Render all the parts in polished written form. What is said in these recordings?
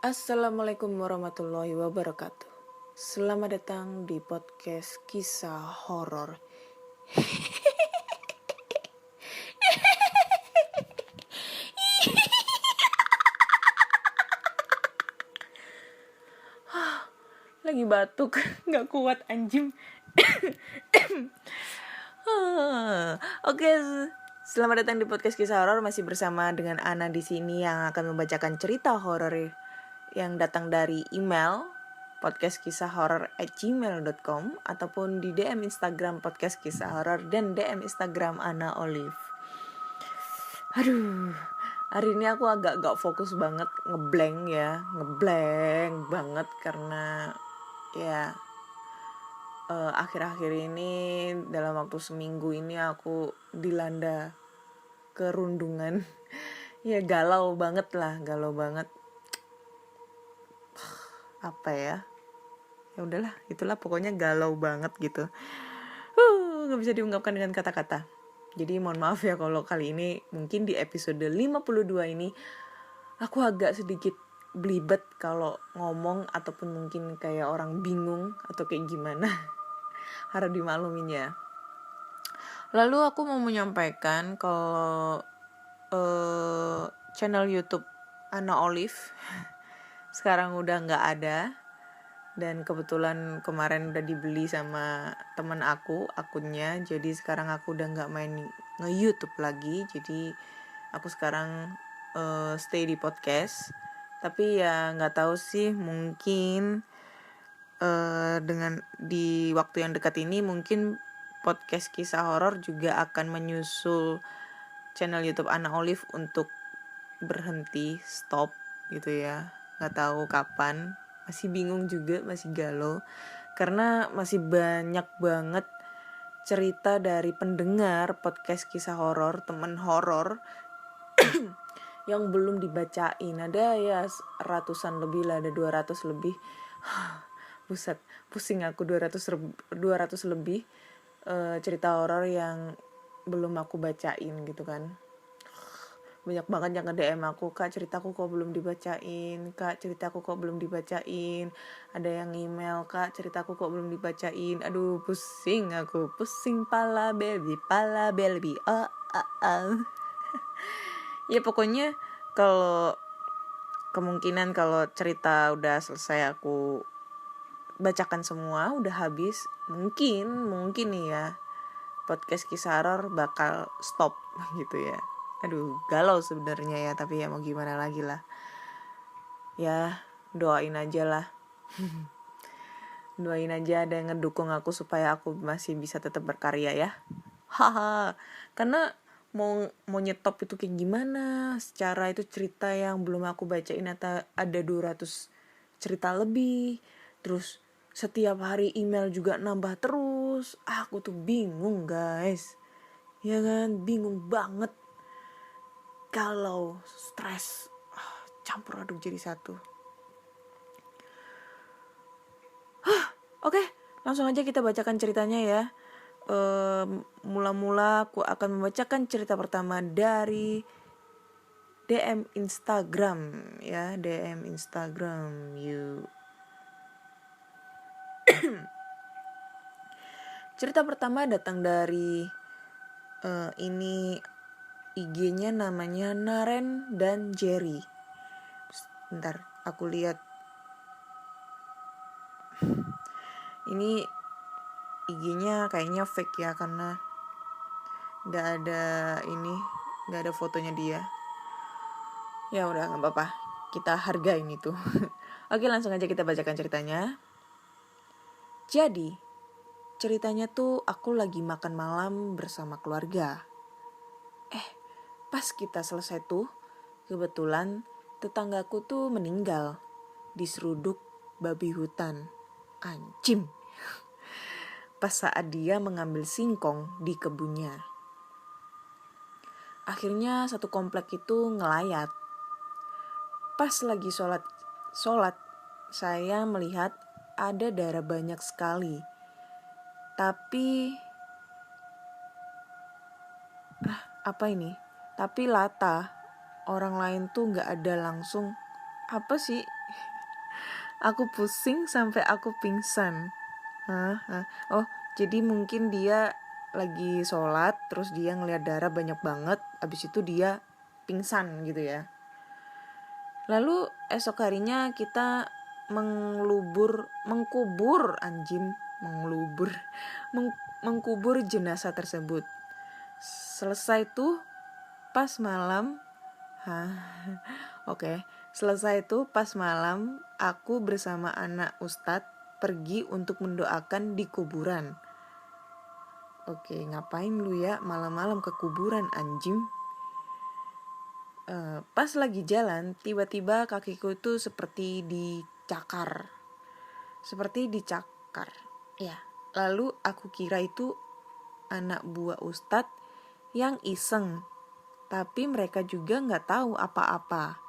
Assalamualaikum warahmatullahi wabarakatuh. Selamat datang di podcast kisah horor. Lagi batuk, nggak kuat anjing. Oke, selamat datang di podcast kisah horor. Masih bersama dengan Ana di sini yang akan membacakan cerita horor yang datang dari email podcastkisahhoror@gmail.com ataupun di DM Instagram podcast kisah horor dan DM Instagram Ana Olive. Aduh, hari ini aku agak gak fokus banget, ngeblank banget karena ya akhir-akhir ini dalam waktu seminggu ini aku dilanda kerundungan. Ya galau banget. Apa ya udahlah, itulah pokoknya galau banget gitu. Gak bisa diungkapkan dengan kata-kata. Jadi mohon maaf ya kalau kali ini mungkin di episode 52 ini aku agak sedikit belibet kalau ngomong, ataupun mungkin kayak orang bingung atau kayak gimana. Harap dimaklumin ya. Lalu aku mau menyampaikan kalau channel YouTube Ana Olive sekarang udah gak ada. Dan kebetulan kemarin udah dibeli sama teman aku akunnya. Jadi sekarang aku udah gak main nge-YouTube lagi. Jadi aku sekarang stay di podcast. Tapi ya gak tahu sih, mungkin dengan di waktu yang dekat ini mungkin podcast kisah horor juga akan menyusul channel YouTube Ana Olive untuk berhenti, stop gitu ya. Gak tahu kapan, masih bingung juga, masih galau karena masih banyak banget cerita dari pendengar podcast kisah horor, temen horor yang belum dibacain. Ada ya ratusan lebih lah, ada 200 lebih. Buset, pusing aku, 200 lebih cerita horor yang belum aku bacain gitu kan. Banyak banget yang nge-DM aku, Kak ceritaku kok belum dibacain, ada yang email, Kak ceritaku kok belum dibacain. Aduh pusing aku, pusing pala baby Ya pokoknya kalau kemungkinan kalau cerita udah selesai aku bacakan semua, udah habis, mungkin nih ya podcast kisah horor bakal stop gitu ya. Aduh galau sebenarnya ya, tapi ya mau gimana lagi lah. Ya doain aja lah. Doain aja ada yang ngedukung aku supaya aku masih bisa tetap berkarya ya. Haha. Karena mau nyetop itu kayak gimana? Secara itu cerita yang belum aku bacain ada 200 cerita lebih. Terus setiap hari email juga nambah terus. Aku tuh bingung guys. Ya kan, bingung banget. Galau, stres, campur aduk jadi satu. Oke, langsung aja kita bacakan ceritanya ya. Mula-mula aku akan membacakan cerita pertama dari DM Instagram ya, DM Instagram you. Cerita pertama datang dari ini IG-nya namanya Naren dan Jerry. Bentar, aku lihat. Ini IG-nya kayaknya fake ya, karena nggak ada fotonya dia. Ya udah nggak apa-apa, kita hargain itu. Oke, langsung aja kita bacakan ceritanya. Jadi ceritanya tuh aku lagi makan malam bersama keluarga. Pas kita selesai tuh, kebetulan tetanggaku tuh meninggal diseruduk babi hutan. Anjing. pas saat dia mengambil singkong di kebunnya. Akhirnya satu komplek itu ngelayat. Pas lagi sholat, saya melihat ada darah banyak sekali. Tapi apa ini? Tapi Lata, orang lain tuh gak ada langsung. Apa sih? Aku pusing sampai aku pingsan. Oh, jadi mungkin dia lagi sholat, terus dia ngeliat darah banyak banget, abis itu dia pingsan gitu ya. Lalu esok harinya kita mengkubur jenazah tersebut. Selesai tuh pas malam, selesai tuh pas malam aku bersama anak ustadz pergi untuk mendoakan di kuburan. Oke, ngapain lu ya malam-malam ke kuburan anjing? Pas lagi jalan, tiba-tiba kakiku tuh seperti dicakar. Ya, lalu aku kira itu anak buah ustadz yang iseng. Tapi mereka juga gak tahu apa-apa.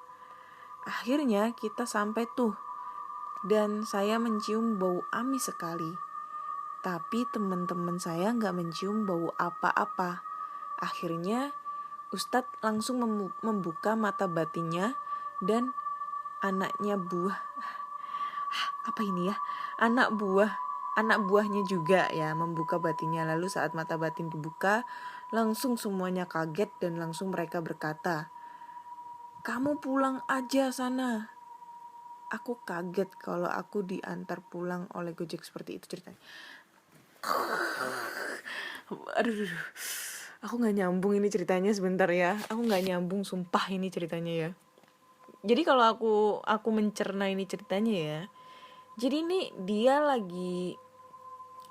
Akhirnya kita sampai tuh. Dan saya mencium bau amis sekali. Tapi teman-teman saya gak mencium bau apa-apa. Akhirnya Ustadz langsung membuka mata batinnya dan anak buahnya juga ya membuka batinnya. Lalu saat mata batin dibuka, langsung semuanya kaget dan langsung mereka berkata, "Kamu pulang aja sana." Aku kaget kalau aku diantar pulang oleh Gojek seperti itu ceritanya. Aduh, aku gak nyambung ini ceritanya sebentar ya. Aku gak nyambung sumpah ini ceritanya ya. Jadi kalau aku mencerna ini ceritanya ya. Jadi ini dia lagi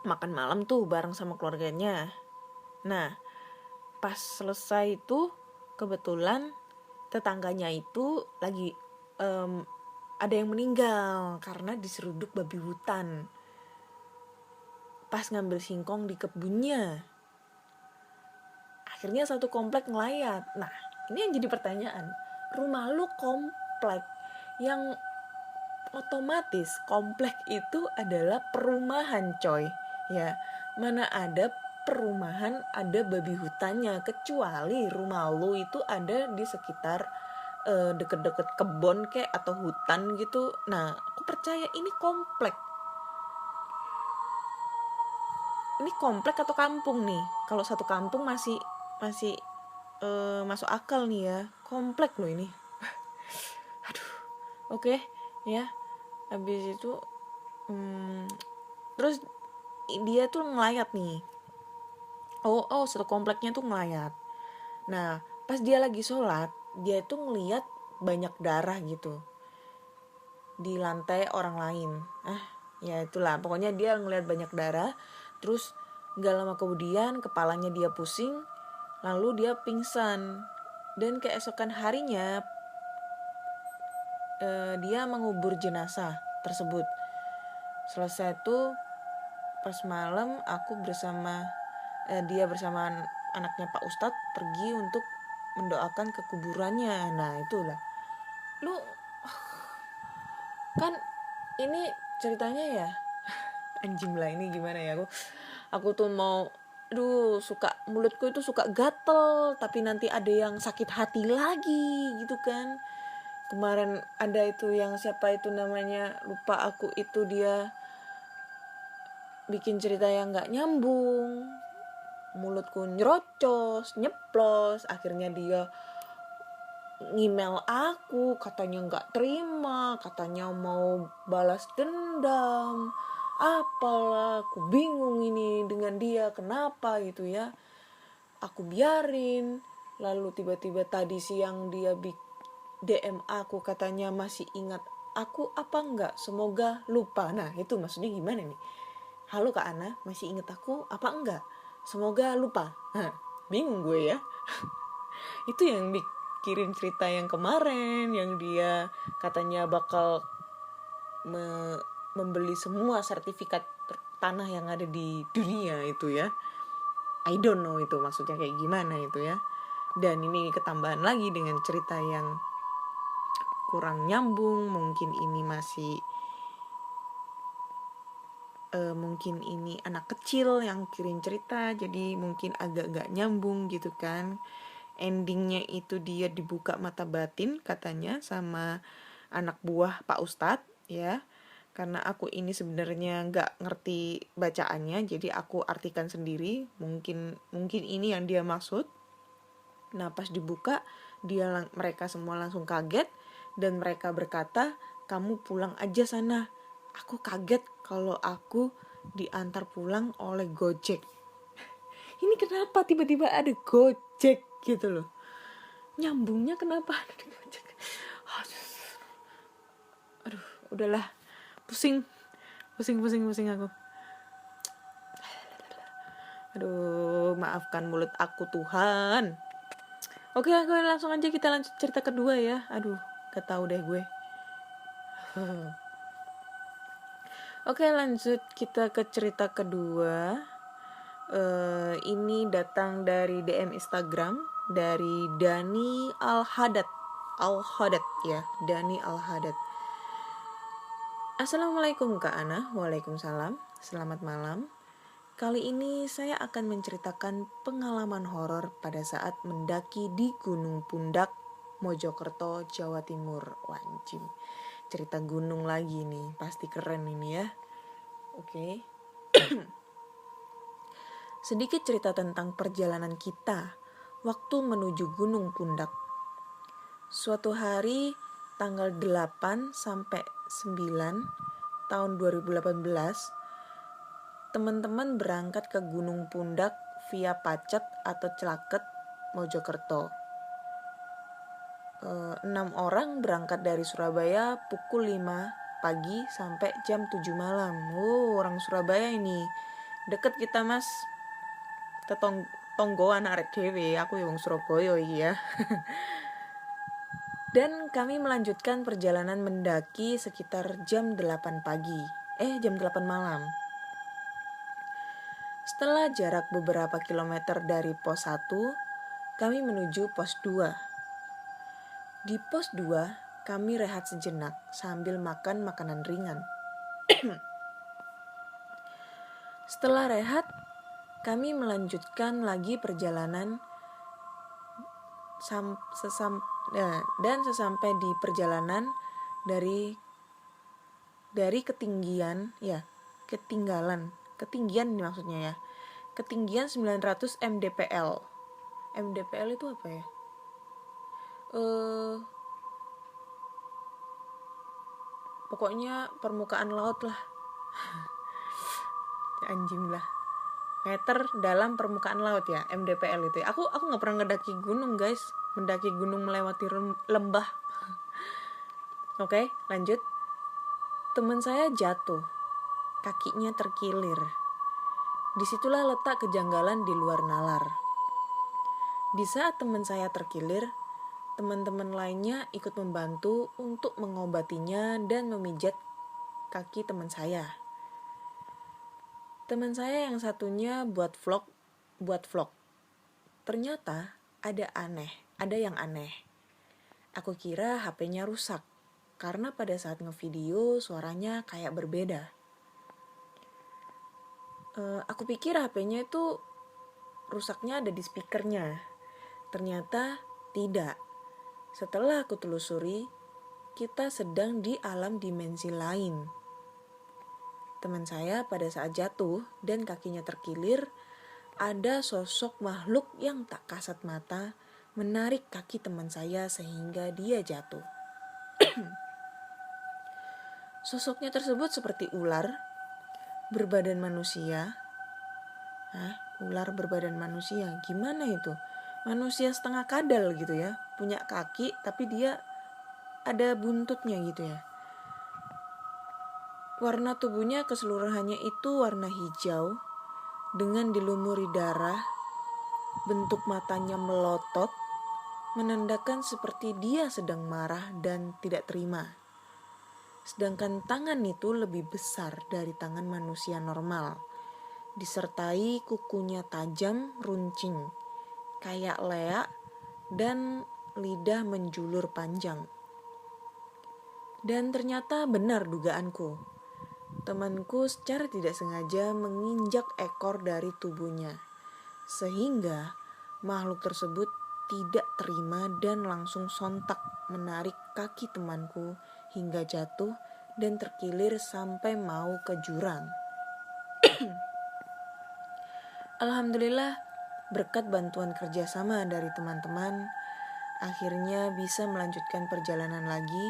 makan malam tuh bareng sama keluarganya. Nah, pas selesai itu kebetulan tetangganya itu lagi ada yang meninggal karena diseruduk babi hutan. Pas ngambil singkong di kebunnya. Akhirnya satu komplek ngelayat. Nah, ini yang jadi pertanyaan. Rumah lu komplek yang otomatis komplek itu adalah perumahan, coy. Ya, mana ada perumahan ada babi hutannya, kecuali rumah lu itu ada di sekitar deket-deket kebon kayak atau hutan gitu. Nah, aku percaya ini komplek. Ini komplek atau kampung nih? Kalau satu kampung masih masuk akal nih ya. Komplek loh ini. Aduh. Oke, ya. Habis itu terus dia tuh ngelayat nih. Oh, satu kompleknya tuh ngelayat. Nah, pas dia lagi sholat, dia tuh ngeliat banyak darah gitu di lantai orang lain. Ya itulah, pokoknya dia ngeliat banyak darah. Terus gak lama kemudian kepalanya dia pusing, lalu dia pingsan. Dan keesokan harinya dia mengubur jenazah tersebut. Selesai itu pas malam aku dia bersama anaknya Pak Ustadz pergi untuk mendoakan ke kuburannya. Nah itulah, lu kan ini ceritanya ya anjing lah, ini gimana ya, aku tuh mau mulutku itu suka gatel, tapi nanti ada yang sakit hati lagi gitu kan. Kemarin ada itu yang siapa itu namanya, lupa aku, itu dia bikin cerita yang gak nyambung, mulutku nyeplos, akhirnya dia ngemail aku, katanya gak terima, katanya mau balas dendam, apalah, aku bingung ini dengan dia, kenapa gitu ya. Aku biarin, lalu tiba-tiba tadi siang dia DM aku, katanya masih ingat aku apa enggak, semoga lupa. Nah itu maksudnya gimana nih? Halo Kak Ana, masih ingat aku apa enggak, semoga lupa. Bingung gue ya. Itu yang dikirim cerita yang kemarin, yang dia katanya bakal membeli semua sertifikat tanah yang ada di dunia itu ya. I don't know itu maksudnya kayak gimana itu ya. Dan ini ketambahan lagi dengan cerita yang kurang nyambung, mungkin ini masih mungkin ini anak kecil yang kirim cerita, jadi mungkin agak gak nyambung gitu kan. Endingnya itu dia dibuka mata batin katanya sama anak buah Pak Ustadz ya. Karena aku ini sebenarnya nggak ngerti bacaannya, jadi aku artikan sendiri. Mungkin ini yang dia maksud. Nah pas dibuka mereka semua langsung kaget dan mereka berkata, kamu pulang aja sana. Aku kaget kalau aku diantar pulang oleh Gojek. Ini kenapa tiba-tiba ada Gojek gitu loh? Nyambungnya kenapa ada di Gojek? Aduh, udahlah. Pusing aku. Aduh, maafkan mulut aku Tuhan. Oke, langsung aja kita lanjut cerita kedua ya. Aduh, gak tahu deh gue. Oke, lanjut kita ke cerita kedua. Ini datang dari DM Instagram dari Dani Al-Haddad ya, Dani Al-Haddad. Assalamualaikum Kak Ana. Waalaikumsalam. Selamat malam. Kali ini saya akan menceritakan pengalaman horor pada saat mendaki di Gunung Pundak, Mojokerto, Jawa Timur. Wajib. Cerita gunung lagi nih, pasti keren ini ya. Oke. Sedikit cerita tentang perjalanan kita waktu menuju Gunung Pundak. Suatu hari tanggal 8 sampai 9 tahun 2018, teman-teman berangkat ke Gunung Pundak via Pacet atau Celaket, Mojokerto. 6 orang berangkat dari Surabaya pukul 5 pagi sampai jam 7 malam. Orang Surabaya ini. Deket kita mas. Kita tonggoan arek dhewe, aku yang Surabaya iki ya. Dan kami melanjutkan perjalanan mendaki sekitar jam 8 malam. Setelah jarak beberapa kilometer dari pos 1, kami menuju pos 2. Di pos 2, kami rehat sejenak sambil makan makanan ringan. Setelah rehat, kami melanjutkan lagi perjalanan dan sesampai di perjalanan dari ketinggian ini maksudnya ya. Ketinggian 900 mdpl. MDPL itu apa ya? Pokoknya permukaan laut lah. Anjing lah. Meter dalam permukaan laut ya, MDPL itu ya. Aku nggak pernah ngedaki gunung guys, mendaki gunung melewati lembah. Oke, lanjut. Teman saya jatuh, kakinya terkilir. Disitulah letak kejanggalan di luar nalar. Di saat teman saya terkilir, teman-teman lainnya ikut membantu untuk mengobatinya dan memijat kaki teman saya. Teman saya yang satunya buat vlog. Ternyata ada yang aneh. Aku kira HP-nya rusak, karena pada saat ngevideo suaranya kayak berbeda. Aku pikir HP-nya itu rusaknya ada di speakernya. Ternyata tidak. Setelah aku telusuri, kita sedang di alam dimensi lain. Teman saya pada saat jatuh dan kakinya terkilir, ada sosok makhluk yang tak kasat mata menarik kaki teman saya sehingga dia jatuh. Sosoknya tersebut seperti ular berbadan manusia. Ular berbadan manusia, gimana itu? Manusia setengah kadal gitu ya, punya kaki tapi dia ada buntutnya gitu ya. Warna tubuhnya keseluruhannya itu warna hijau dengan dilumuri darah. Bentuk matanya melotot, menandakan seperti dia sedang marah dan tidak terima. Sedangkan tangan itu lebih besar dari tangan manusia normal. Disertai kukunya tajam runcing, kayak leak dan lidah menjulur panjang. Dan ternyata benar dugaanku. Temanku secara tidak sengaja menginjak ekor dari tubuhnya. Sehingga makhluk tersebut tidak terima dan langsung sontak menarik kaki temanku hingga jatuh dan terkilir sampai mau ke jurang. Alhamdulillah, berkat bantuan kerjasama dari teman-teman, akhirnya bisa melanjutkan perjalanan lagi.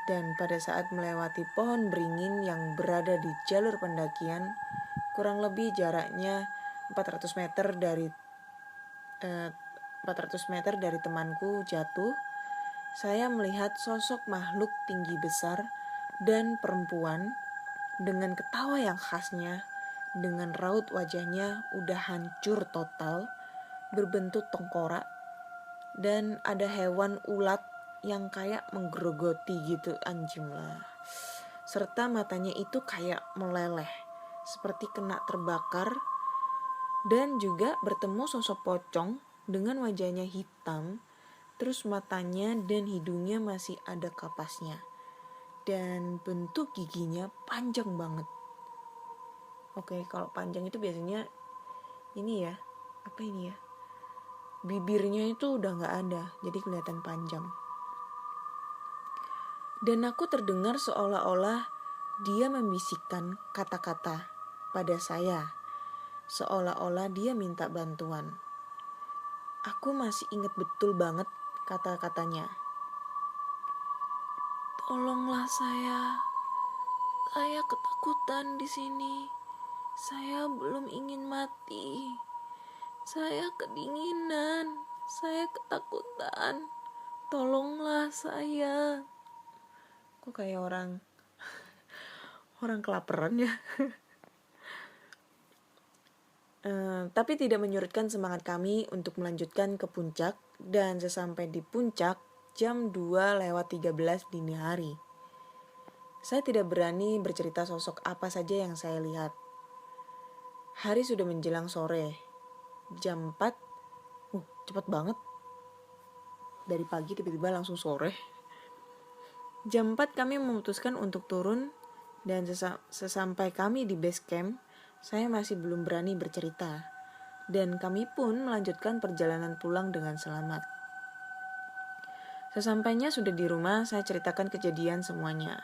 Dan pada saat melewati pohon beringin yang berada di jalur pendakian, kurang lebih jaraknya 400 meter dari temanku jatuh, saya melihat sosok makhluk tinggi besar dan perempuan dengan ketawa yang khasnya, dengan raut wajahnya udah hancur total, berbentuk tengkorak, dan ada hewan ulat yang kayak menggerogoti gitu, anjing lah. Serta matanya itu kayak meleleh, seperti kena terbakar, dan juga bertemu sosok pocong dengan wajahnya hitam, terus matanya dan hidungnya masih ada kapasnya, dan bentuk giginya panjang banget. Oke, kalau panjang itu biasanya ini ya, apa ini ya? Bibirnya itu udah gak ada, jadi kelihatan panjang. Dan aku terdengar seolah-olah dia membisikkan kata-kata pada saya, seolah-olah dia minta bantuan. Aku masih ingat betul banget kata-katanya. Tolonglah saya ketakutan di sini. Saya belum ingin mati. Saya kedinginan, saya ketakutan. Tolonglah saya. Kok kayak orang kelaparan ya. Tapi tidak menyurutkan semangat kami untuk melanjutkan ke puncak, dan sesampai di puncak jam 2:13 dini hari. Saya tidak berani bercerita sosok apa saja yang saya lihat. Hari sudah menjelang sore. Jam 4. Cepat banget. Dari pagi tiba-tiba langsung sore. Jam 4 kami memutuskan untuk turun, dan sesampai kami di base camp, saya masih belum berani bercerita. Dan kami pun melanjutkan perjalanan pulang dengan selamat. Sesampainya sudah di rumah, saya ceritakan kejadian semuanya.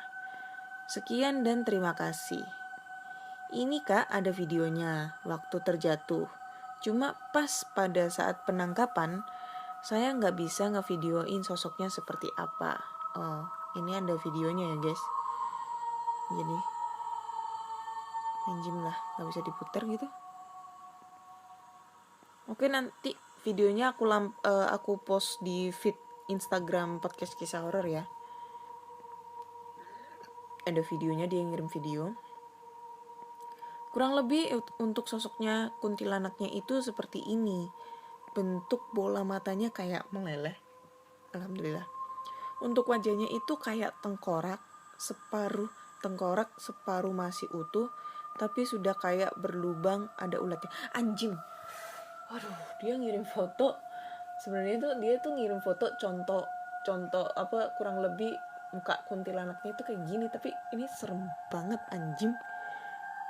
Sekian dan terima kasih. Ini Kak, ada videonya waktu terjatuh. Cuma pas pada saat penangkapan, saya nggak bisa ngevideoin sosoknya seperti apa. Oh, ini ada videonya ya guys. Jadi anjing lah, nggak bisa diputar gitu. Oke, nanti videonya aku post di feed Instagram podcast kisah horor ya. Ada videonya, dia ngirim video. Kurang lebih untuk sosoknya kuntilanaknya itu seperti ini. Bentuk bola matanya kayak meleleh. Alhamdulillah. Untuk wajahnya itu kayak tengkorak, separuh masih utuh, tapi sudah kayak berlubang, ada ulatnya. Anjing. Waduh, dia ngirim foto. Sebenarnya dia tuh ngirim foto contoh apa kurang lebih muka kuntilanaknya itu kayak gini, tapi ini serem banget anjing.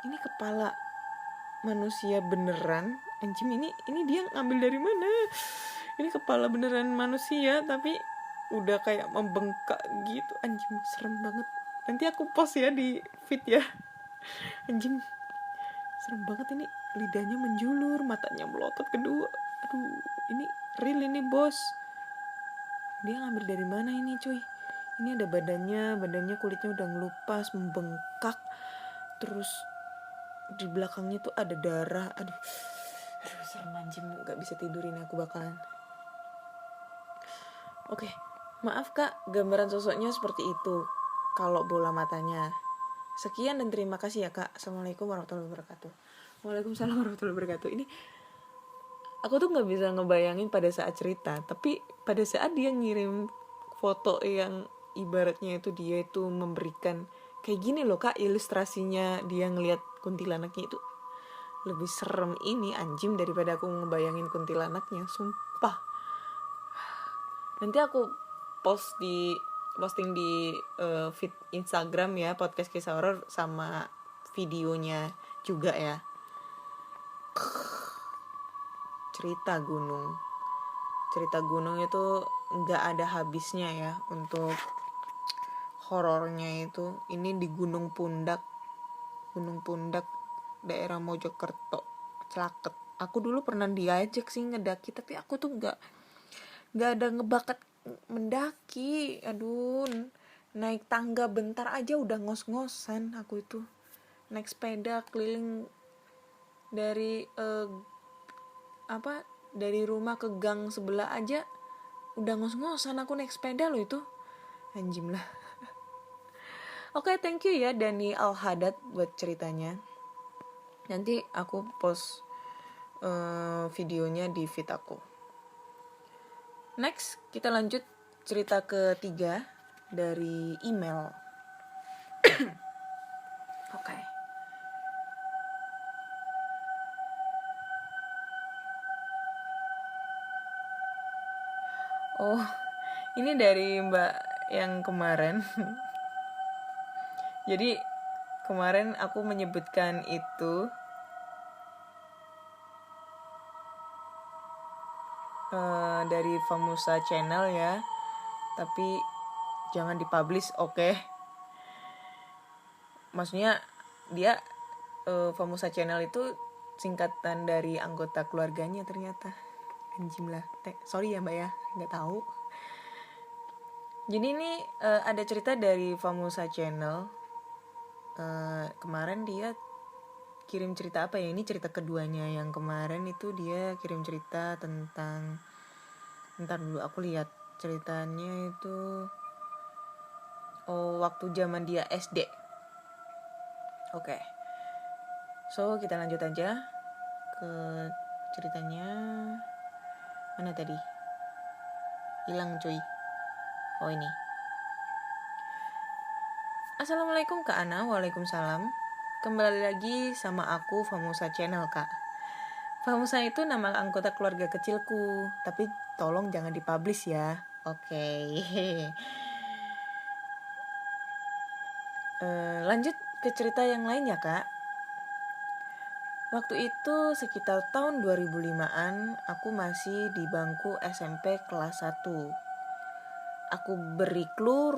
Ini kepala manusia beneran, anjing. Ini dia ngambil dari mana? Ini kepala beneran manusia tapi udah kayak membengkak gitu, anjing, serem banget. Nanti aku post ya di feed ya. Anjing, serem banget ini. Lidahnya menjulur, matanya melotot kedua. Aduh, ini real ini bos. Dia ngambil dari mana ini cuy? Ini ada badannya kulitnya udah ngelupas, membengkak. Terus di belakangnya tuh ada darah. Aduh serem anjing, gak bisa tidur ini aku bakalan. Oke, maaf Kak, gambaran sosoknya seperti itu kalau bola matanya. Sekian dan terima kasih ya Kak. Assalamualaikum warahmatullahi wabarakatuh. Waalaikumsalam warahmatullahi wabarakatuh. Ini aku tuh gak bisa ngebayangin pada saat cerita, tapi pada saat dia ngirim foto yang ibaratnya itu dia itu memberikan kayak gini loh kak, ilustrasinya dia ngelihat kuntilanaknya itu lebih serem ini anjing daripada aku ngebayangin kuntilanaknya, sumpah. Nanti aku posting di feed Instagram ya, podcast kisah horor sama videonya juga ya. Cerita gunung itu nggak ada habisnya ya untuk horornya itu. Ini di Gunung Pundak daerah Mojokerto, Claket. Aku dulu pernah diajak sih ngedaki, tapi aku tuh nggak ada ngebakat mendaki. Aduh, naik tangga bentar aja udah ngos-ngosan aku itu. Naik sepeda keliling dari dari rumah ke gang sebelah aja udah ngos-ngosan aku naik sepeda loh itu. Anjim lah. Oke, thank you ya Dani Al-Haddad buat ceritanya. Nanti aku post videonya di feed aku. Next, kita lanjut cerita ketiga dari email. Oke. Oh, ini dari Mbak yang kemarin. Jadi kemarin aku menyebutkan itu dari Famusa Channel ya, tapi jangan dipublish, oke? Maksudnya dia Famusa Channel itu singkatan dari anggota keluarganya ternyata. Anjim lah, sorry ya mbak ya, nggak tahu. Jadi ini ada cerita dari Famusa Channel. Kemarin dia kirim cerita apa ya, ini cerita keduanya. Yang kemarin itu dia kirim cerita tentang, ntar dulu aku lihat ceritanya itu waktu zaman dia SD. Oke. So kita lanjut aja ke ceritanya. Mana tadi? Hilang cuy. Oh ini. Assalamualaikum Kak Ana. Waalaikumsalam. Kembali lagi sama aku Famusa Channel Kak. Famusa itu nama anggota keluarga kecilku, tapi tolong jangan dipublish ya. Oke. Lanjut ke cerita yang lain ya Kak. Waktu itu sekitar tahun 2005-an, aku masih di bangku SMP kelas 1. Aku beri clue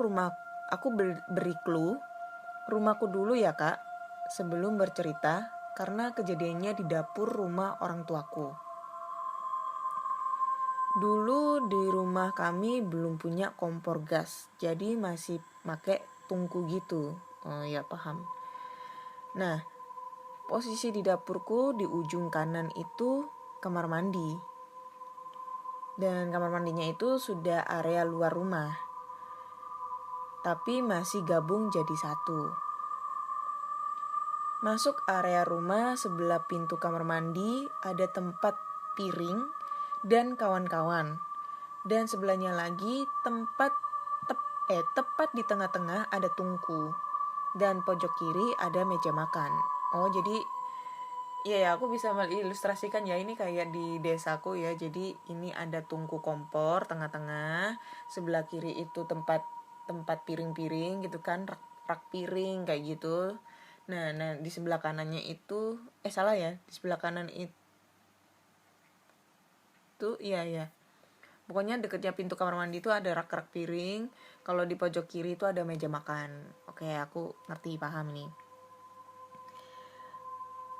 rumahku dulu ya Kak, sebelum bercerita, karena kejadiannya di dapur rumah orang tuaku. Dulu di rumah kami belum punya kompor gas, jadi masih pakai tungku gitu. Oh ya paham. Nah, posisi di dapurku di ujung kanan itu kamar mandi. Dan kamar mandinya itu sudah area luar rumah, tapi masih gabung jadi satu. Masuk area rumah, sebelah pintu kamar mandi ada tempat piring dan kawan-kawan. Dan sebelahnya lagi tepat di tengah-tengah ada tungku. Dan pojok kiri ada meja makan. Oh jadi iya, aku bisa mengilustrasikan ya, ini kayak di desaku ya. Jadi ini ada tungku kompor tengah-tengah, sebelah kiri itu tempat piring-piring gitu kan, rak piring kayak gitu. Nah di sebelah kanannya itu salah ya, di sebelah kanan itu iya. Pokoknya dekatnya pintu kamar mandi itu ada rak piring. Kalau di pojok kiri itu ada meja makan. Oke, aku ngerti, paham nih.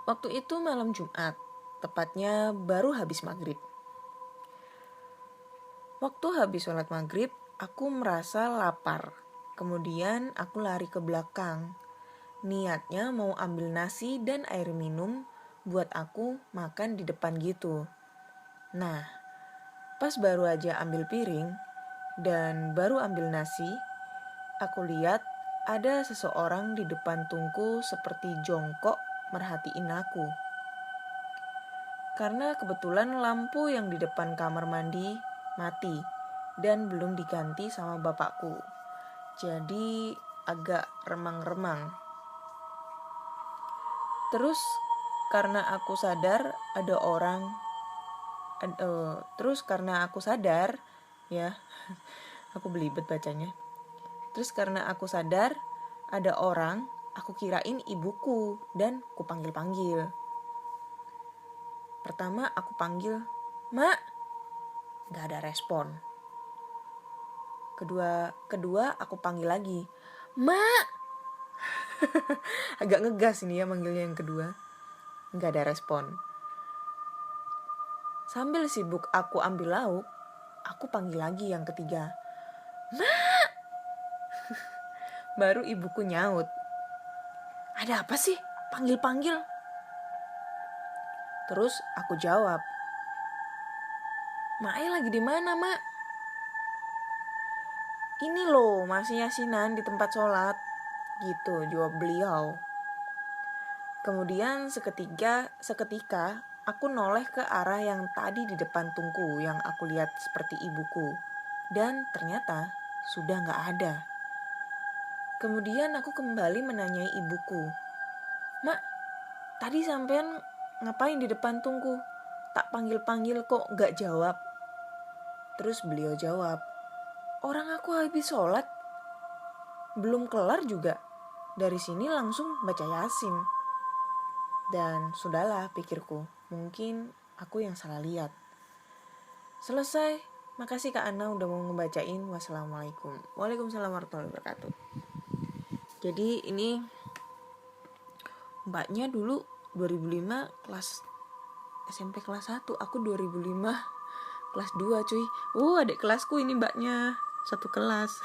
Waktu itu malam Jumat, tepatnya baru habis maghrib. Waktu habis sholat maghrib, aku merasa lapar. Kemudian aku lari ke belakang. Niatnya mau ambil nasi dan air minum buat aku makan di depan gitu. Nah, pas baru aja ambil piring dan baru ambil nasi, aku lihat ada seseorang di depan tungku seperti jongkok merhatiin aku. Karena kebetulan lampu yang di depan kamar mandi mati dan belum diganti sama bapakku. jadi agak remang-remang. Terus karena aku sadar ya, aku belibet bacanya. Terus karena aku sadar ada orang, aku kirain ibuku dan kupanggil-panggil. Pertama aku panggil, "Mak." Gak ada respon. Kedua aku panggil lagi, "Mak." Agak ngegas ini ya manggilnya yang kedua. Gak ada respon. Sambil sibuk aku ambil lauk, aku panggil lagi yang ketiga, "Mak." Baru ibuku nyaut, "Ada apa sih? Panggil-panggil." Terus aku jawab, "Mak lagi di mana, Mak?" "Ini loh, masih yasinan di tempat sholat." Gitu jawab beliau. Kemudian seketika aku noleh ke arah yang tadi di depan tungku yang aku lihat seperti ibuku. Dan ternyata sudah gak ada. Kemudian aku kembali menanyai ibuku, "Mak, tadi sampean ngapain di depan tungku? Tak panggil-panggil kok gak jawab?" Terus beliau jawab, "Orang aku habis sholat, belum kelar juga. Dari sini langsung baca Yasin." Dan sudahlah pikirku, mungkin aku yang salah lihat. Selesai, makasih Kak Ana udah mau ngebacain. Wassalamualaikum. Waalaikumsalam warahmatullahi wabarakatuh. Jadi ini mbaknya dulu 2005 kelas SMP kelas 1, aku 2005 kelas 2 cuy. Adik kelasku ini mbaknya, satu kelas.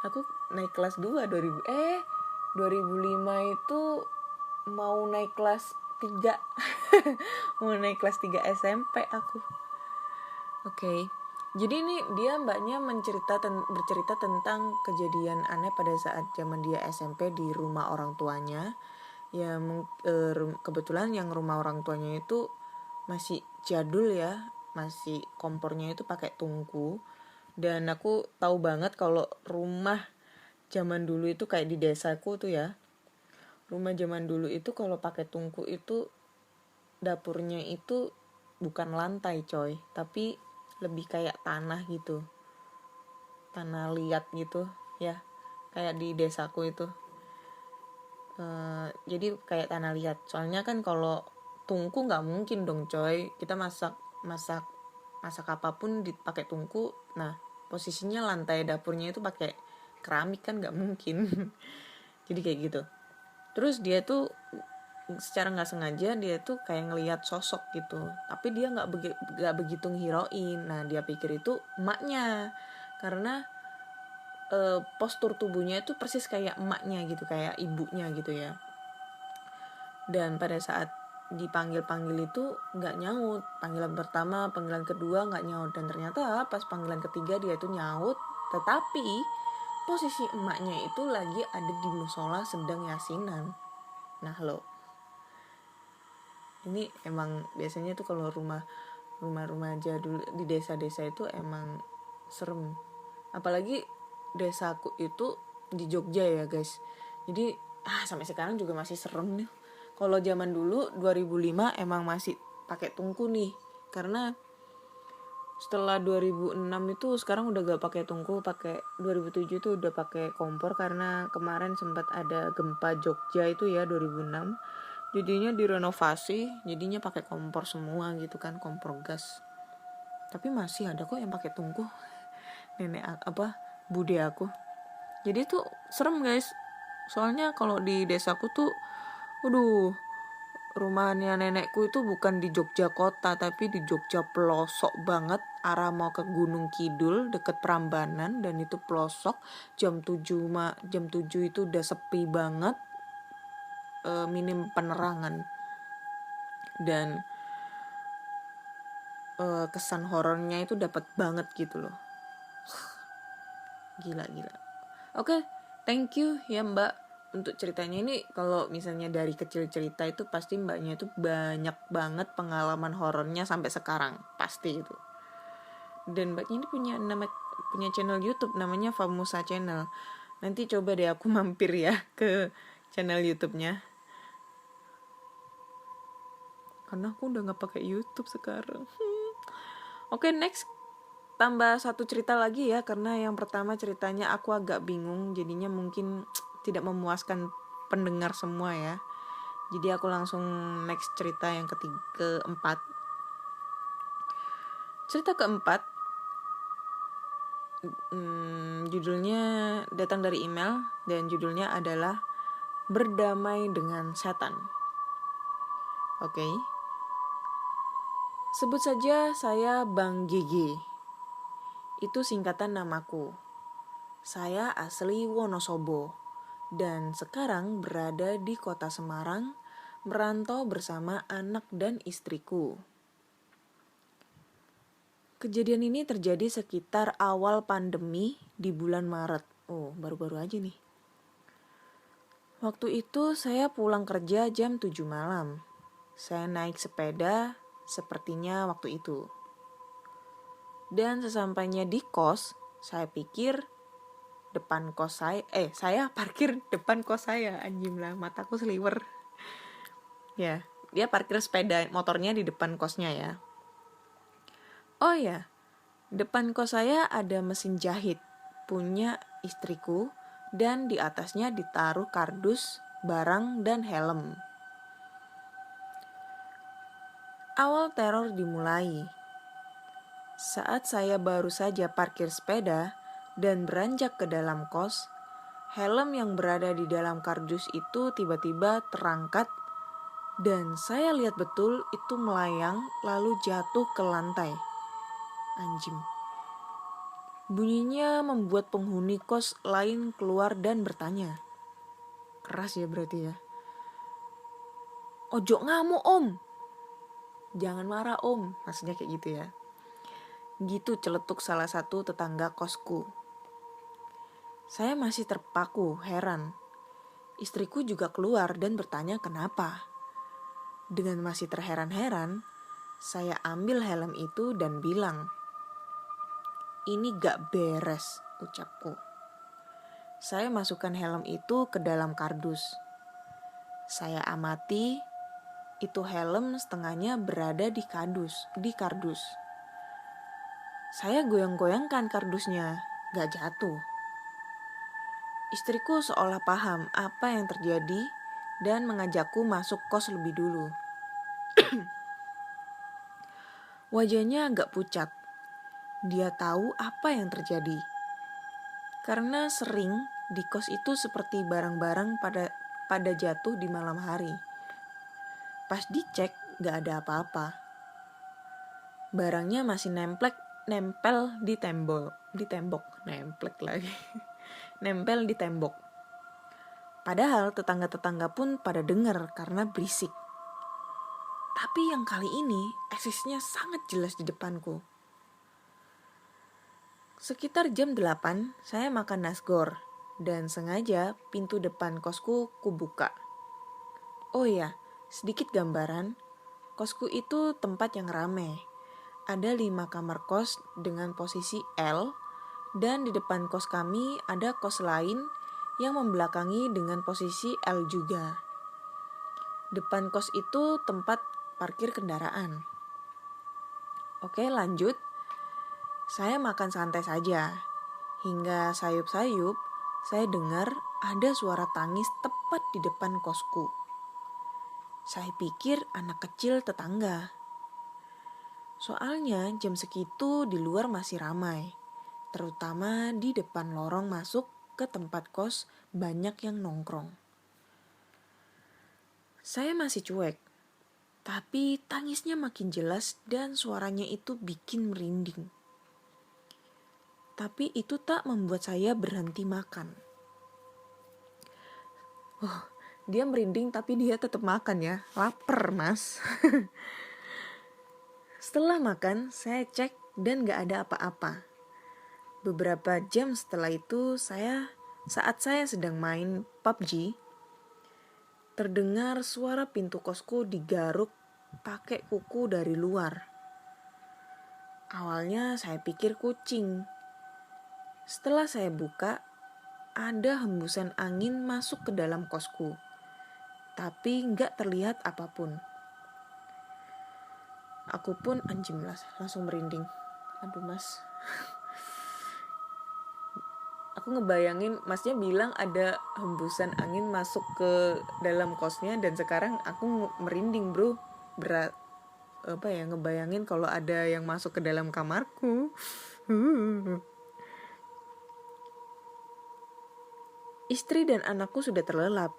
Aku naik kelas 2 2005 itu mau naik kelas 3. Mau naik kelas 3 SMP aku. Oke. Jadi ini dia mbaknya bercerita tentang kejadian aneh pada saat zaman dia SMP di rumah orang tuanya. Ya kebetulan yang rumah orang tuanya itu masih jadul ya, masih kompornya itu pakai tungku. Dan aku tahu banget kalau rumah zaman dulu itu kayak di desaku tuh ya. Rumah zaman dulu itu kalau pakai tungku itu dapurnya itu bukan lantai coy, tapi lebih kayak tanah gitu, tanah liat gitu ya, kayak di desaku itu. Jadi kayak tanah liat. Soalnya kan kalau tungku nggak mungkin dong coy, kita masak apapun dipakai tungku. Nah posisinya lantai dapurnya itu pakai keramik kan nggak mungkin. Jadi kayak gitu. Terus dia tuh secara nggak sengaja dia tuh kayak ngelihat sosok gitu, tapi dia nggak begitu ngehirauin. Nah dia pikir itu emaknya karena postur tubuhnya itu persis kayak emaknya gitu, kayak ibunya gitu ya. Dan pada saat dipanggil itu nggak nyaut. Panggilan pertama, panggilan kedua nggak nyaut, dan ternyata pas panggilan ketiga dia tuh nyaut, tetapi posisi emaknya itu lagi ada di musola sedang yasinan. Nah lo, ini emang biasanya tuh kalau rumah jadul di desa-desa itu emang serem. Apalagi desaku itu di Jogja ya guys. Jadi sampai sekarang juga masih serem nih. Kalau zaman dulu 2005 emang masih pakai tungku nih. Karena setelah 2006 itu sekarang udah gak pakai tungku, pakai 2007 tuh udah pakai kompor karena kemarin sempat ada gempa Jogja itu ya 2006. Jadinya direnovasi, jadinya pakai kompor semua gitu kan, kompor gas. Tapi masih ada kok yang pakai tungku. Bude aku. Jadi tuh serem guys. Soalnya kalau di desaku tuh rumahnya nenekku itu bukan di Jogja kota, tapi di Jogja pelosok banget, arah mau ke Gunung Kidul deket Prambanan, dan itu pelosok. Jam 7 itu udah sepi banget, minim penerangan, dan kesan horornya itu dapat banget gitu loh. Gila. Oke, thank you ya Mbak untuk ceritanya. Ini kalau misalnya dari kecil cerita itu pasti mbaknya itu banyak banget pengalaman horornya sampai sekarang, pasti itu. Dan mbaknya ini punya punya channel YouTube namanya Famusa Channel. Nanti coba deh aku mampir ya ke channel YouTube-nya. Karena aku udah gak pakai YouTube sekarang. Oke, next. Tambah satu cerita lagi ya, karena yang pertama ceritanya aku agak bingung, jadinya mungkin tidak memuaskan pendengar semua ya. Jadi aku langsung next cerita yang keempat. Cerita keempat, judulnya datang dari email dan judulnya adalah Berdamai dengan Setan. Oke. Sebut saja saya Bang GG. Itu singkatan namaku. Saya asli Wonosobo dan sekarang berada di kota Semarang, merantau bersama anak dan istriku. Kejadian ini terjadi sekitar awal pandemi di bulan Maret. Oh, baru-baru aja nih. Waktu itu saya pulang kerja jam 7 malam. Saya naik sepeda sepertinya waktu itu. Dan sesampainya di kos, saya pikir saya parkir depan kos saya. Anjing lah, mataku seliwer. Ya, dia parkir sepeda motornya di depan kosnya ya. Oh ya, depan kos saya ada mesin jahit punya istriku dan di atasnya ditaruh kardus, barang, dan helm. Awal teror dimulai. Saat saya baru saja parkir sepeda dan beranjak ke dalam kos, helm yang berada di dalam kardus itu tiba-tiba terangkat dan saya lihat betul itu melayang lalu jatuh ke lantai. Anjing. Bunyinya membuat penghuni kos lain keluar dan bertanya. Keras ya berarti ya. Ojo ngamuk om. Jangan marah om. Maksudnya kayak gitu ya. Gitu celetuk salah satu tetangga kosku. Saya masih terpaku, heran. Istriku juga keluar dan bertanya kenapa. Dengan masih terheran-heran, saya ambil helm itu dan bilang, "Ini gak beres," ucapku. Saya masukkan helm itu ke dalam kardus. Saya amati, itu helm setengahnya berada di kardus. Saya goyang-goyangkan kardusnya, gak jatuh. Istriku seolah paham apa yang terjadi dan mengajakku masuk kos lebih dulu. Wajahnya agak pucat. Dia tahu apa yang terjadi. Karena sering di kos itu seperti barang-barang pada jatuh di malam hari. Pas dicek gak ada apa-apa. Barangnya masih nempel di tembok. Nempel di tembok. Padahal tetangga-tetangga pun pada dengar karena berisik. Tapi yang kali ini eksisnya sangat jelas di depanku. Sekitar jam 8 saya makan nasgor dan sengaja pintu depan kosku kubuka. Oh ya, sedikit gambaran, kosku itu tempat yang ramai. Ada 5 kamar kos dengan posisi L dan di depan kos kami ada kos lain yang membelakangi dengan posisi L juga. Depan kos itu tempat parkir kendaraan. Oke, lanjut. Saya makan santai saja. Hingga sayup-sayup, saya dengar ada suara tangis tepat di depan kosku. Saya pikir anak kecil tetangga. Soalnya jam segitu di luar masih ramai, terutama di depan lorong masuk ke tempat kos banyak yang nongkrong. Saya masih cuek, tapi tangisnya makin jelas dan suaranya itu bikin merinding. Tapi itu tak membuat saya berhenti makan. Dia merinding tapi dia tetap makan ya, lapar mas. Setelah makan, saya cek dan gak ada apa-apa. Beberapa jam setelah itu, saat saya sedang main PUBG, terdengar suara pintu kosku digaruk pakai kuku dari luar. Awalnya saya pikir kucing, Setelah saya buka, ada hembusan angin masuk ke dalam kosku. Tapi nggak terlihat apapun. Aku pun anjing langsung merinding. Aduh mas. Aku ngebayangin masnya bilang ada hembusan angin masuk ke dalam kosnya, dan sekarang aku merinding bro. Berat ngebayangin kalau ada yang masuk ke dalam kamarku. Istri dan anakku sudah terlelap.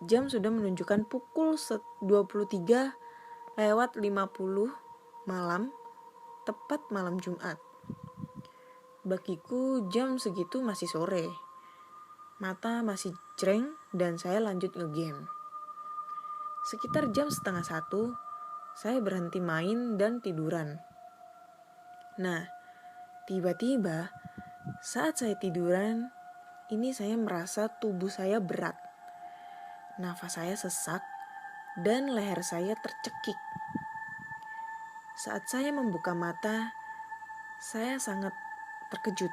Jam sudah menunjukkan pukul 23:50 malam, tepat malam Jumat. Bagiku jam segitu masih sore. Mata masih jreng dan saya lanjut ngegame. Sekitar jam 12:30, saya berhenti main dan tiduran. Nah, tiba-tiba saat saya tiduran, ini saya merasa tubuh saya berat. Nafas saya sesak dan leher saya tercekik. Saat saya membuka mata, saya sangat terkejut.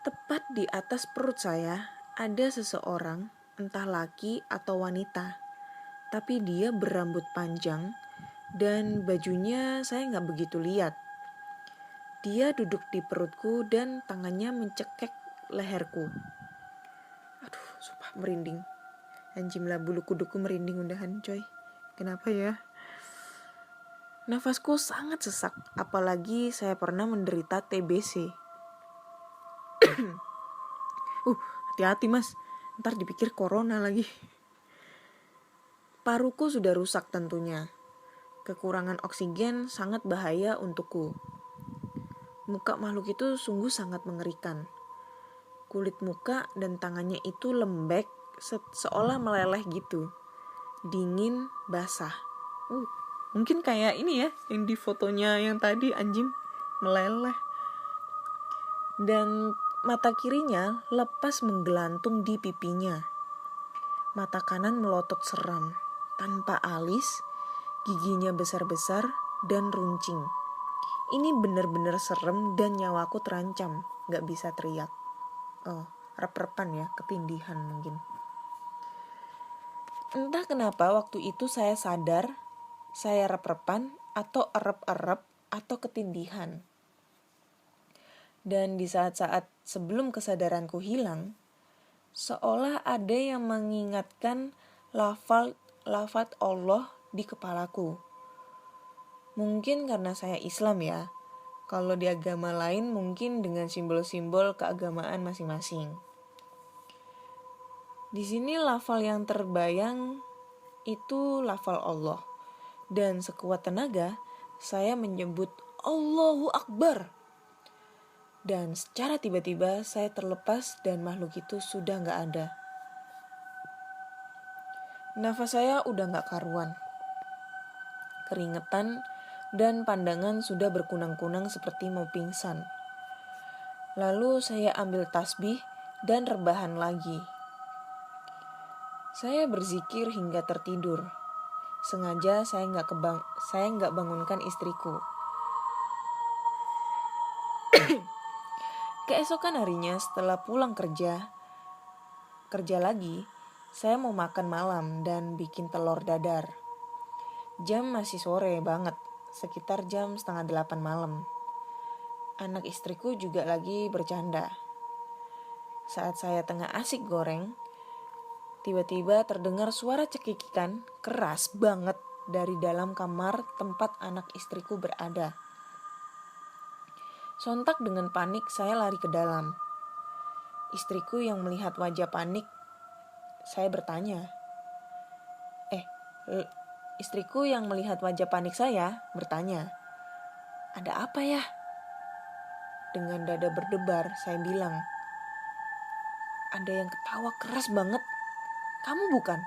Tepat di atas perut saya ada seseorang, entah laki atau wanita, tapi dia berambut panjang dan bajunya saya nggak begitu lihat. Dia duduk di perutku dan tangannya mencekek leherku. Aduh, sumpah merinding. Anjing lah, bulu kuduku merinding udahan coy. Kenapa ya? Nafasku sangat sesak, apalagi saya pernah menderita TBC. Hati-hati mas, ntar dipikir corona lagi. Paruku sudah rusak tentunya. Kekurangan oksigen sangat bahaya untukku. Muka makhluk itu sungguh sangat mengerikan. Kulit muka dan tangannya itu lembek, seolah meleleh gitu. Dingin, basah. Mungkin kayak ini ya, yang di fotonya yang tadi anjing meleleh. Dan mata kirinya lepas menggelantung di pipinya. Mata kanan melotot seram, tanpa alis, giginya besar-besar dan runcing. Ini benar-benar serem dan nyawaku terancam, gak bisa teriak. Rep-repan ya, ketindihan mungkin. Entah kenapa waktu itu saya sadar, saya rep-repan atau erep-erep atau ketindihan. Dan di saat-saat sebelum kesadaranku hilang, seolah ada yang mengingatkan lafaz Allah di kepalaku. Mungkin karena saya Islam ya. Kalau di agama lain mungkin dengan simbol-simbol keagamaan masing-masing. Di sini lafal yang terbayang itu lafal Allah. Dan sekuat tenaga saya menyebut Allahu Akbar. Dan secara tiba-tiba saya terlepas dan makhluk itu sudah gak ada. Nafas saya udah gak karuan. Keringetan dan pandangan sudah berkunang-kunang seperti mau pingsan. Lalu saya ambil tasbih dan rebahan lagi. Saya berzikir hingga tertidur. Sengaja saya nggak bangunkan istriku. Keesokan harinya setelah pulang kerja lagi, saya mau makan malam dan bikin telur dadar. Jam masih sore banget, sekitar jam 7:30 malam. Anak istriku juga lagi bercanda. Saat saya tengah asik goreng, tiba-tiba terdengar suara cekikikan keras banget dari dalam kamar tempat anak istriku berada. Sontak dengan panik saya lari ke dalam. Istriku yang melihat wajah panik, saya bertanya. Istriku yang melihat wajah panik saya bertanya, "Ada apa ya?" Dengan dada berdebar, saya bilang, "Ada yang ketawa keras banget. Kamu bukan?"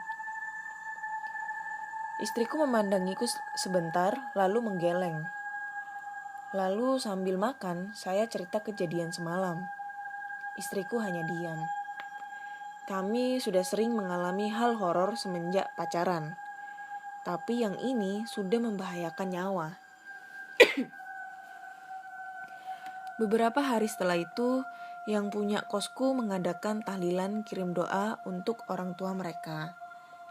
Istriku memandangiku sebentar, lalu menggeleng. Lalu sambil makan, saya cerita kejadian semalam. Istriku hanya diam. Kami sudah sering mengalami hal horor semenjak pacaran. Tapi yang ini sudah membahayakan nyawa. Beberapa hari setelah itu, yang punya kosku mengadakan tahlilan kirim doa untuk orang tua mereka.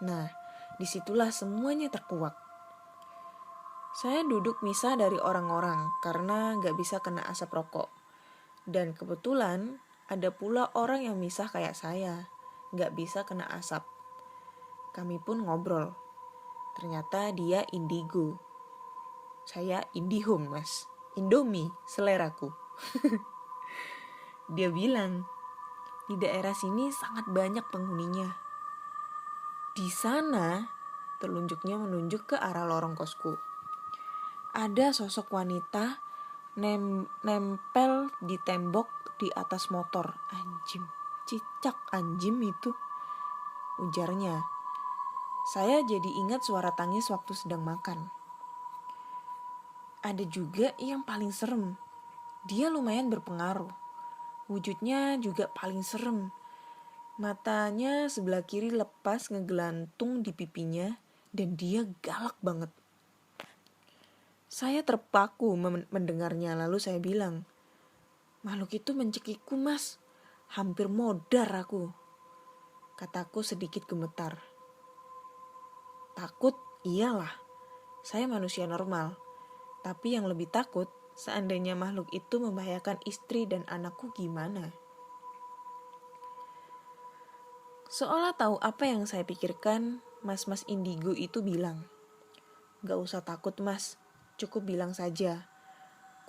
Nah, disitulah semuanya terkuak. Saya duduk misah dari orang-orang karena gak bisa kena asap rokok. Dan kebetulan ada pula orang yang misah kayak saya, gak bisa kena asap. Kami pun ngobrol. Ternyata dia indigo. Saya Indihome, mas. Indomie, seleraku. Dia bilang, di daerah sini sangat banyak penghuninya. Di sana, telunjuknya menunjuk ke arah lorong kosku. Ada sosok wanita nempel di tembok di atas motor. Anjim, cicak anjim itu, ujarnya. Saya jadi ingat suara tangis waktu sedang makan. Ada juga yang paling serem. Dia lumayan berpengaruh. Wujudnya juga paling serem. Matanya sebelah kiri lepas ngegelantung di pipinya dan dia galak banget. Saya terpaku mendengarnya, lalu saya bilang, "Makhluk itu mencekikku, mas. Hampir modar aku." Kataku sedikit gemetar. Takut, iyalah. Saya manusia normal. Tapi yang lebih takut, seandainya makhluk itu membahayakan istri dan anakku gimana? Seolah tahu apa yang saya pikirkan, mas-mas indigo itu bilang, "Gak usah takut, mas. Cukup bilang saja,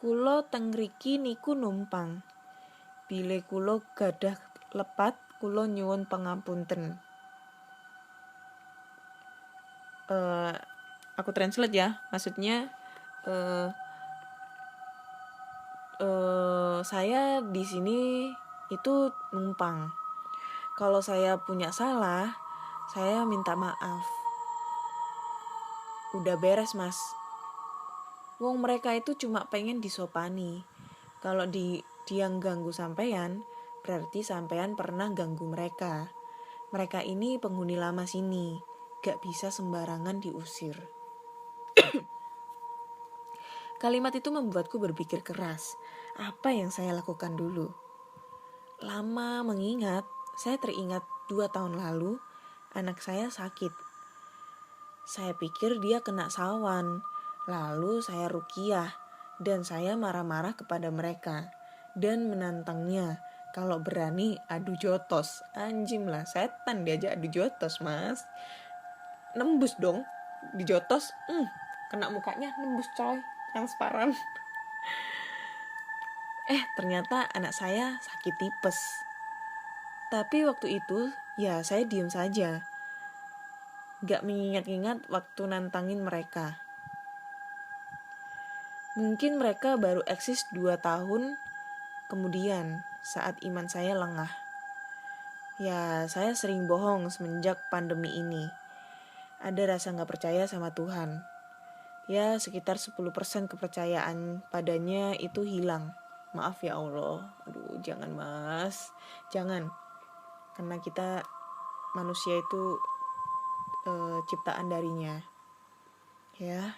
kulo tengriki niku numpang. Bile kulo gadah lepat, kulo nyuwun pangapunten." Aku translate ya, maksudnya saya di sini itu numpang. Kalau saya punya salah, saya minta maaf. Udah beres, mas. Wong mereka itu cuma pengen disopani. Kalau dia ganggu sampean, berarti sampean pernah ganggu mereka. Mereka ini penghuni lama sini, gak bisa sembarangan diusir. Kalimat itu membuatku berpikir keras. Apa yang saya lakukan dulu? Lama mengingat, saya teringat 2 tahun lalu, anak saya sakit. Saya pikir dia kena sawan. Lalu saya ruqyah dan saya marah-marah kepada mereka dan menantangnya kalau berani adu jotos. Anjim lah, setan diajak adu jotos, mas. Nembus dong di jotos. Kena mukanya nembus, coy, transparan. Ternyata anak saya sakit tipes. Tapi waktu itu ya saya diam saja, gak mengingat-ingat waktu nantangin mereka. Mungkin mereka baru eksis 2 tahun kemudian saat iman saya lengah. Ya, saya sering bohong semenjak pandemi ini. Ada rasa gak percaya sama Tuhan. Ya, sekitar 10% kepercayaan padanya itu hilang. Maaf ya Allah. Aduh, jangan, mas. Jangan. Karena kita manusia itu ciptaan darinya. Ya.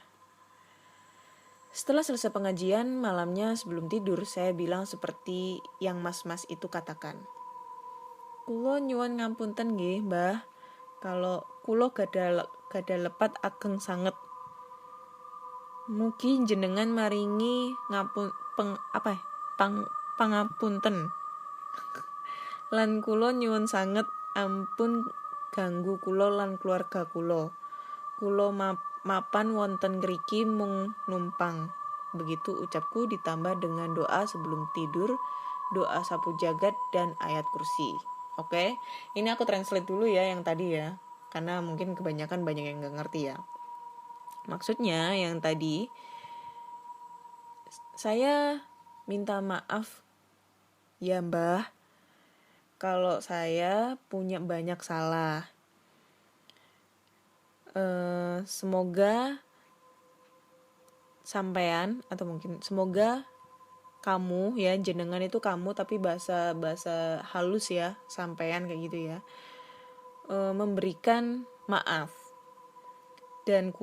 Setelah selesai pengajian, malamnya sebelum tidur, saya bilang seperti yang mas-mas itu katakan. "Kulo nyuwun ngapunten nggih, Mbah. Kalau kulo gada lepat ageng sanget. Mugi jenengan maringi pangapunten. Lan kulo nyuwun sanget ampun ganggu kulo lan keluarga kulo. Kulo mapan wonten ngriki mung numpang." Begitu ucapku ditambah dengan doa sebelum tidur, doa sapu jagat dan ayat kursi. Oke, ini aku translate dulu ya yang tadi ya, karena mungkin kebanyakan banyak yang gak ngerti ya. Maksudnya yang tadi, saya minta maaf ya Mbah kalau saya punya banyak salah. Semoga sampean, atau mungkin semoga kamu ya, jenengan itu kamu tapi bahasa halus ya, sampean kayak gitu ya, memberikan maaf. Dan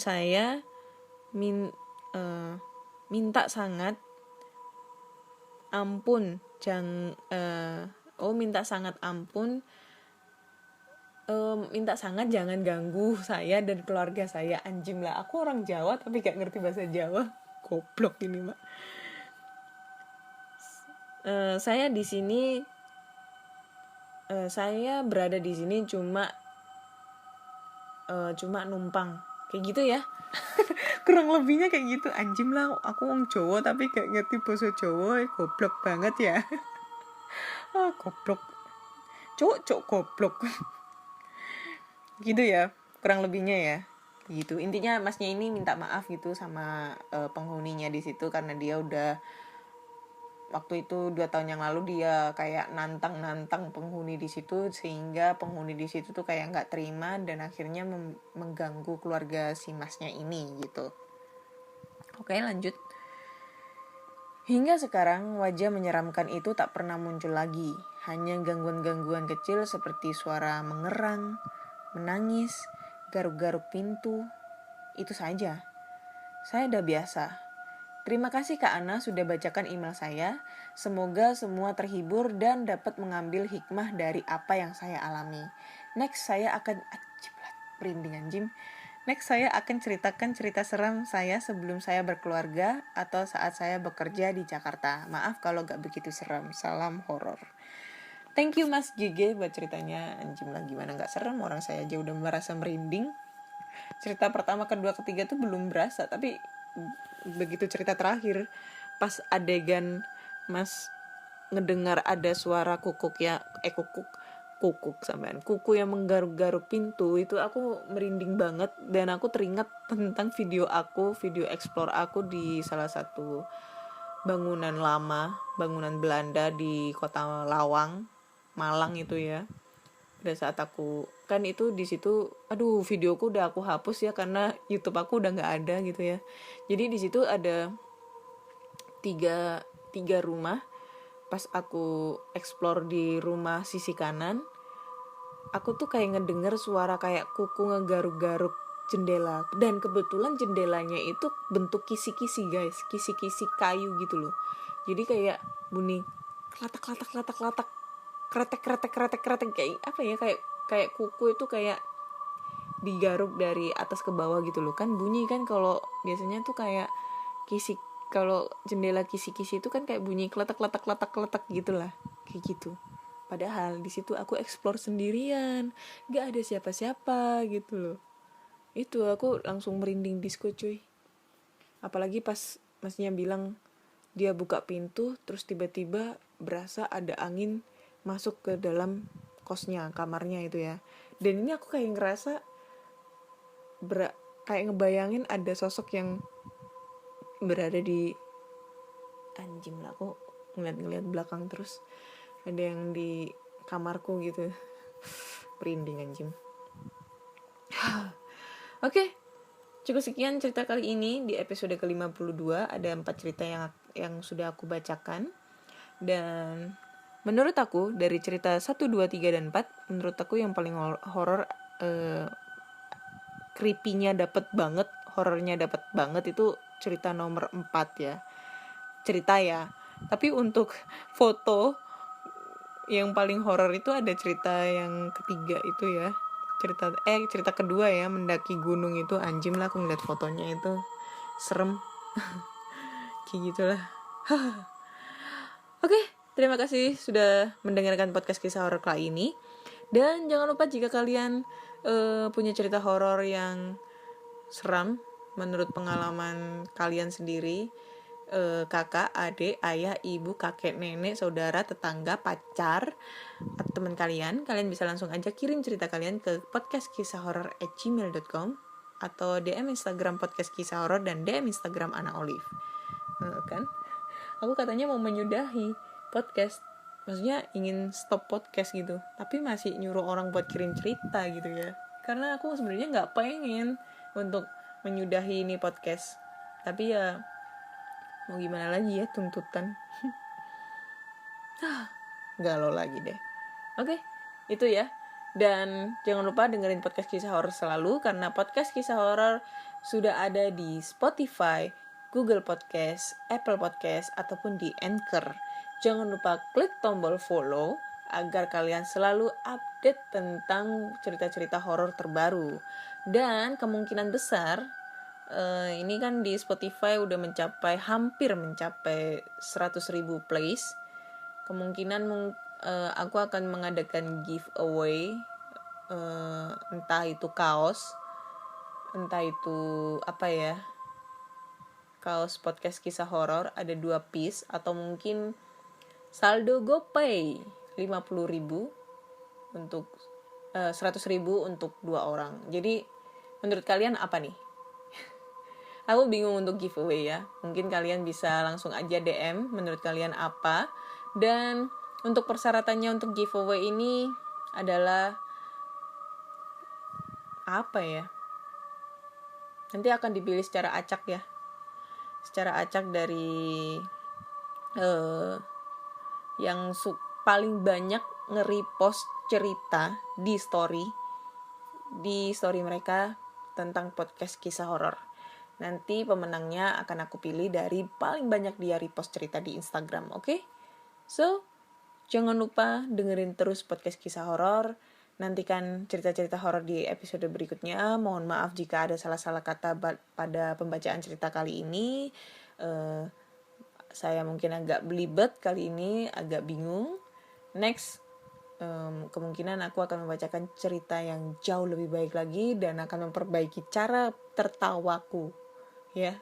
saya minta sangat ampun, minta sangat ampun, minta sangat jangan ganggu saya dan keluarga saya. Anjim lah, aku orang Jawa tapi gak ngerti bahasa Jawa. Goblok ini, Mak. Saya di sini, saya berada di sini cuma numpang, kayak gitu ya. Kurang lebihnya kayak gitu. Anjim lah, aku orang Jawa tapi gak ngerti bahasa Jawa. Goblok banget ya. Goblok. Cok goblok. Gitu ya, kurang lebihnya ya. Gitu. Intinya masnya ini minta maaf gitu sama penghuninya di situ karena dia udah waktu itu 2 tahun yang lalu dia kayak nantang penghuni di situ sehingga penghuni di situ tuh kayak nggak terima dan akhirnya mengganggu keluarga si masnya ini gitu. Oke, lanjut. Hingga sekarang wajah menyeramkan itu tak pernah muncul lagi. Hanya gangguan-gangguan kecil seperti suara mengerang, menangis, garuk-garuk pintu. Itu saja. Saya udah biasa. Terima kasih Kak Ana sudah bacakan email saya. Semoga semua terhibur dan dapat mengambil hikmah dari apa yang saya alami. Next saya akan Next saya akan ceritakan cerita seram saya sebelum saya berkeluarga atau saat saya bekerja di Jakarta. Maaf kalau gak begitu seram. Salam horor. Thank you Mas GG buat ceritanya. Anjim lah, gimana gak serem, orang saya aja udah merasa merinding. Cerita pertama, kedua, ketiga tuh belum berasa, tapi begitu cerita terakhir pas adegan Mas ngedengar ada suara kuku yang menggaruk-garuk pintu, itu aku merinding banget. Dan aku teringat tentang video explore aku di salah satu bangunan lama, bangunan Belanda di kota Lawang, Malang itu ya. Pada saat aku kan itu di situ, videoku udah aku hapus ya karena YouTube aku udah nggak ada gitu ya. Jadi di situ ada tiga rumah. Pas aku explore di rumah sisi kanan, aku tuh kayak ngedenger suara kayak kuku ngegaruk-garuk jendela. Dan kebetulan jendelanya itu bentuk kisi-kisi guys, kisi-kisi kayu gitu loh. Jadi kayak bunyi klatak kretek kayak apa ya, kayak kuku itu kayak digaruk dari atas ke bawah gitu loh. Kan bunyi kan kalau biasanya tuh kayak kalau jendela kisi-kisi itu kan kayak bunyi kletak gitulah, kayak gitu. Padahal di situ aku explore sendirian, gak ada siapa-siapa gitu loh. Itu aku langsung merinding disco cuy. Apalagi pas masnya bilang dia buka pintu terus tiba-tiba berasa ada angin masuk ke dalam kosnya, kamarnya itu ya. Dan ini aku kayak ngerasa kayak ngebayangin ada sosok yang berada di, anjing lah, aku ngeliat belakang terus ada yang di kamarku gitu. Merinding anjing. Oke, cukup sekian cerita kali ini di episode ke-52. Ada 4 cerita yang sudah aku bacakan. Dan menurut aku dari cerita 1, 2, 3, dan 4, menurut aku yang paling horor, creepy-nya dapet banget, horornya dapet banget itu cerita nomor 4 ya. Cerita ya. Tapi untuk foto yang paling horor itu ada cerita yang ketiga itu ya. Cerita kedua ya, mendaki gunung itu. Anjim lah, aku ngeliat fotonya itu serem. Kayak gitulah. Oke, terima kasih sudah mendengarkan podcast kisah horor kali ini. Dan jangan lupa jika kalian punya cerita horor yang seram menurut pengalaman kalian sendiri, kakak, adik, ayah, ibu, kakek, nenek, saudara, tetangga, pacar, atau teman kalian bisa langsung aja kirim cerita kalian ke podcastkisahhoror@gmail.com atau DM Instagram podcast kisah horor dan DM Instagram Ana Olive. Kan? Aku katanya mau menyudahi podcast, maksudnya ingin stop podcast gitu, tapi masih nyuruh orang buat kirim cerita gitu ya. Karena aku sebenarnya nggak pengen untuk menyudahi ini podcast, tapi ya mau gimana lagi ya, tuntutan. Galau lagi deh. Oke, itu ya. Dan jangan lupa dengerin podcast kisah horor selalu, karena podcast kisah horor sudah ada di Spotify, Google Podcast, Apple Podcast, ataupun di Anchor. Jangan lupa klik tombol follow agar kalian selalu update tentang cerita-cerita horor terbaru. Dan kemungkinan besar ini kan di Spotify udah hampir mencapai 100.000 plays. Kemungkinan aku akan mengadakan giveaway, entah itu kaos, entah itu kaos podcast kisah horor ada 2 piece, atau mungkin saldo GoPay 50.000 untuk 100.000 untuk 2 orang. Jadi menurut kalian apa nih? Aku bingung untuk giveaway ya. Mungkin kalian bisa langsung aja DM menurut kalian apa. Dan untuk persyaratannya untuk giveaway ini adalah nanti akan dipilih secara acak ya. Secara acak dari yang paling banyak nge-repost cerita di story mereka tentang podcast kisah horor. Nanti pemenangnya akan aku pilih dari paling banyak dia repost cerita di Instagram, oke? So, jangan lupa dengerin terus podcast kisah horor. Nantikan cerita-cerita horor di episode berikutnya. Mohon maaf jika ada salah-salah kata pada pembacaan cerita kali ini. Saya mungkin agak belibet kali ini, agak bingung. Next, kemungkinan aku akan membacakan cerita yang jauh lebih baik lagi dan akan memperbaiki cara tertawaku, ya,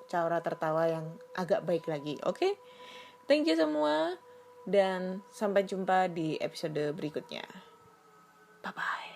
cara tertawa yang agak baik lagi. Oke? Thank you semua dan sampai jumpa di episode berikutnya. Bye bye.